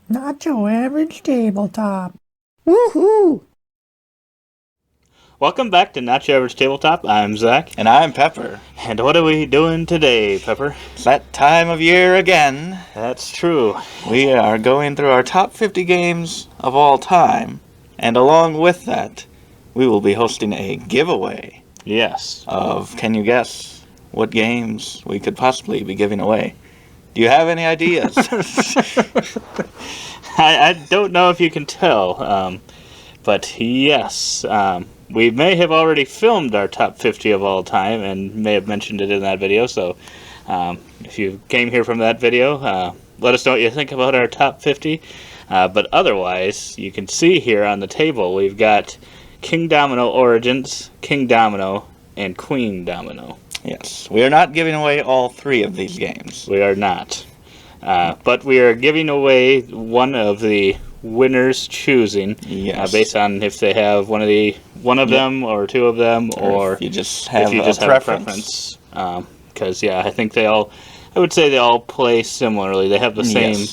Not your average tabletop. Woohoo! Welcome back to Not Your Average Tabletop. I'm Zach. And I'm Pepper. And what are we doing today, Pepper? It's that time of year again. That's true. We are going through our top 50 games of all time. And along with that, we will be hosting a giveaway. Yes. Can you guess what games we could possibly be giving away? Do you have any ideas? I don't know if you can tell, but yes, we may have already filmed our top 50 of all time and may have mentioned it in that video, so if you came here from that video, let us know what you think about our top 50. But otherwise, you can see here on the table, we've got Kingdomino Origins, Kingdomino, and Queendomino. Yes, we are not giving away all three of these games. We are not. But we are giving away one of the winners choosing, Yes. based on if they have one of them or two of them, or if you just have a preference. Because I think I would say they all play similarly. They have the same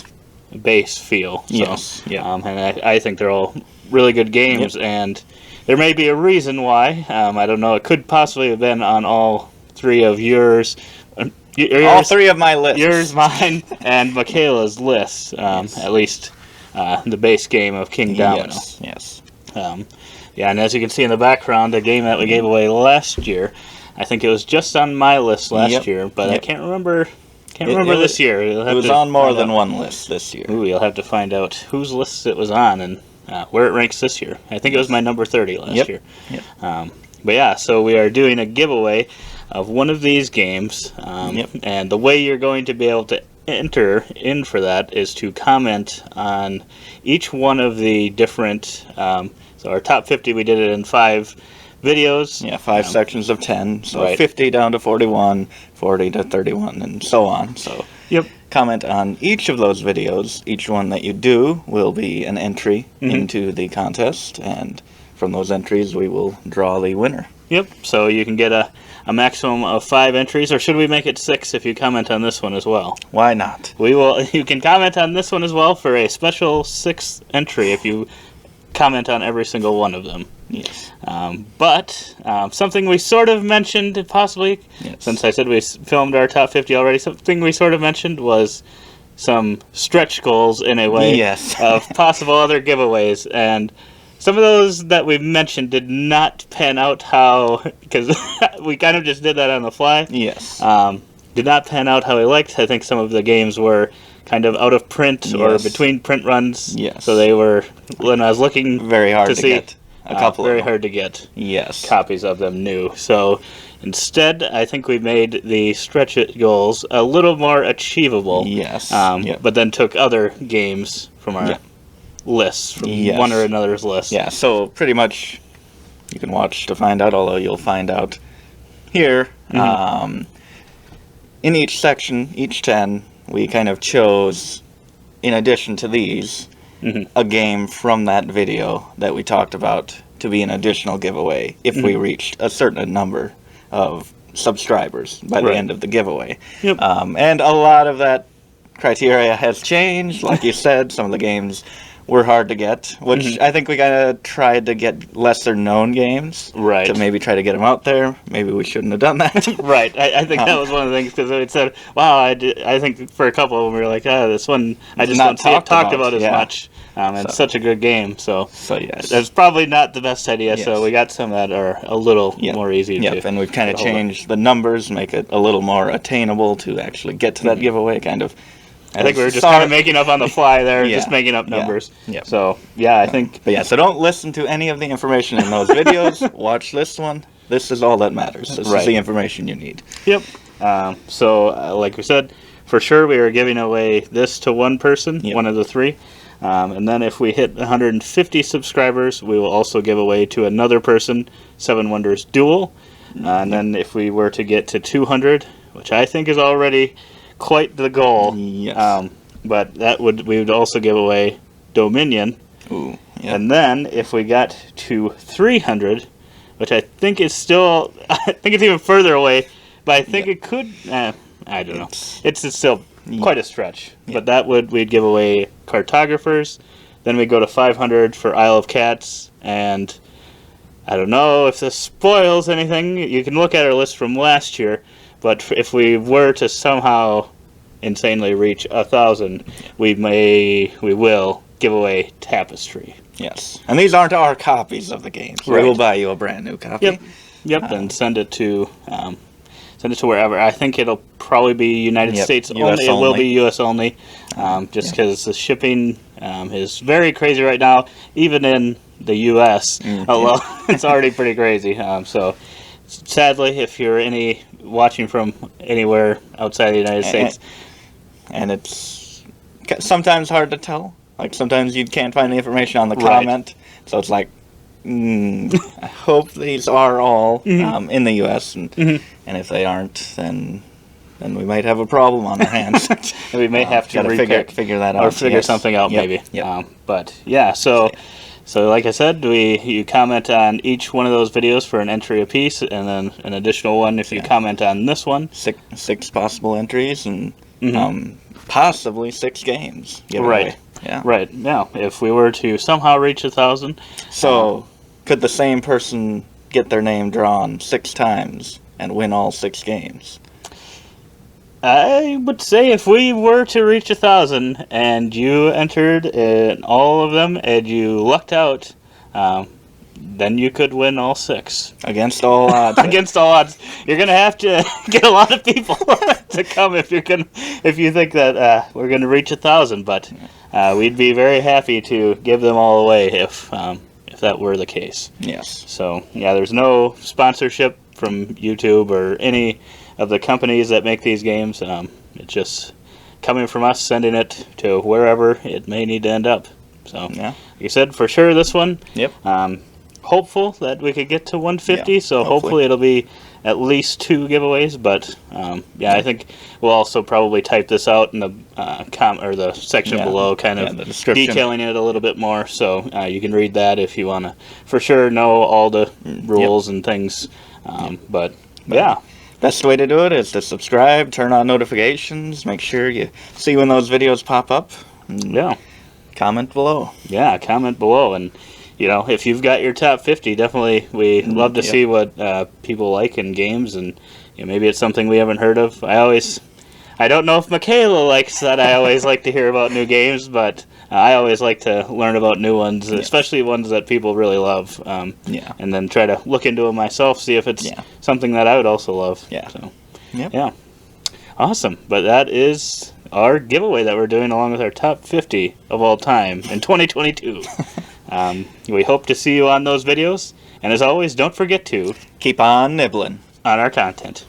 base feel. So, yes. Yeah. And I think they're all really good games, and there may be a reason why. I don't know. It could possibly have been on all three of yours. All three of my lists. Yours, mine, and Michaela's list. At least the base game of Kingdomino. Yes. And as you can see in the background, the game that we gave away last year, I think it was just on my list last year, but I can't remember. This year. It was on more than one list this year. Ooh, you'll have to find out whose list it was on and where it ranks this year. I think it was my number 30 last year. Yep. But so we are doing a giveaway of one of these games, and the way you're going to be able to enter in for that is to comment on each one of the different, so our top 50, we did it in 5 videos. Yeah, 5 sections of 10, so 50 down to 41, 40 to 31, and so on. So comment on each of those videos. Each one that you do will be an entry into the contest, and from those entries we will draw the winner. Yep, so you can get a maximum of 5 entries, or should we make it 6 if you comment on this one as well? Why not? You can comment on this one as well for a special 6th entry if you comment on every single one of them. Yes. But something we sort of mentioned, possibly, since I said we filmed our top 50 already, something we sort of mentioned was some stretch goals in a way of possible other giveaways, and some of those that we mentioned did not pan out because we kind of just did that on the fly. Yes. Did not pan out how we liked. I think some of the games were kind of out of print or between print runs. Yes. So they were, when I was looking very hard to see, get a couple very of them. hard to get Yes. copies of them new. So instead, I think we made the stretch it goals a little more achievable. Yes. But then took other games from our lists, from one or another's list. Yeah, so pretty much you can watch to find out, although you'll find out here. In each section, each 10, we kind of chose, in addition to these, a game from that video that we talked about to be an additional giveaway if we reached a certain number of subscribers by the end of the giveaway. Yep. And a lot of that criteria has changed. Like you said, some of the games were hard to get, which I think we kind of tried to get lesser known games to maybe try to get them out there. Maybe we shouldn't have done that. I think that was one of the things, because we said, wow, I think for a couple of them we were like, this one I just don't see it talked about as much. It's such a good game, so yes, that's probably not the best idea. So we got some that are a little more easy to. And we've kind of changed the numbers, make it a little more attainable to actually get to that giveaway. Kind of. I think we were just kind of making up on the fly there, just making up numbers. So I think. But so don't listen to any of the information in those videos. Watch this one. This is all that matters. This is the information you need. Yep. So like we said, for sure we are giving away this to one person, one of the 3. And then if we hit 150 subscribers, we will also give away to another person 7 Wonders Duel. And then if we were to get to 200, which I think is already quite the goal. Yes. But we would also give away Dominion. Ooh. Yeah. And then if we got to 300, which I think is still, I think it's even further away, but I think it could, I don't know. It's still quite a stretch. But that we'd give away cartographers. Then we go to 500 for Isle of Cats, and I don't know if this spoils anything. You can look at our list from last year, but if we were to somehow insanely reach 1,000, we will give away Tapestry. Yes. And these aren't our copies of the games. Right. We will buy you a brand new copy. Yep, and send it to wherever. I think it'll probably be United States US only. It will only. be U.S. only, just because the shipping is very crazy right now. Even in the U.S. alone, it's already pretty crazy. So, sadly, if you're watching from anywhere outside the United States, and it's sometimes hard to tell. Like, sometimes you can't find the information on the Right. comment. So it's like, I hope these are all in the U.S. And if they aren't, then we might have a problem on our hands. we may have to figure that out. or figure something out, maybe. Yep. But yeah, so like I said, you comment on each one of those videos for an entry apiece, and then an additional one if you comment on this one. Six possible entries, and possibly 6 games. Right. Yeah. Right. Now, if we were to somehow reach 1,000, So, could the same person get their name drawn 6 times and win all 6 games? I would say if we were to reach 1,000 and you entered in all of them and you lucked out, then you could win all 6. Against all odds. Against all odds, you're gonna have to get a lot of people to come if you think that we're gonna reach 1,000. But we'd be very happy to give them all away if that were the case. Yes. So yeah, there's no sponsorship from YouTube or any of the companies that make these games. It's just coming from us, sending it to wherever it may need to end up. So like you said, for sure this one. Yep. Hopeful that we could get to 150. Yeah, so hopefully it'll be at least 2 giveaways. But I think we'll also probably type this out in the the section below, kind of the description, detailing it a little bit more. So you can read that if you want to, for sure, know all the rules and things. But yeah. Best way to do it is to subscribe, turn on notifications, make sure you see when those videos pop up. Yeah. Comment below. Yeah, comment below. And, if you've got your top 50, definitely we love to see what people like in games. And maybe it's something we haven't heard of. I don't know if Michaela likes that. I always like to hear about new games, but I always like to learn about new ones, especially ones that people really love. And then try to look into them myself, see if it's something that I would also love. Yeah. So, yeah. Awesome. But that is our giveaway that we're doing along with our top 50 of all time in 2022. We hope to see you on those videos. And as always, don't forget to keep on nibbling on our content.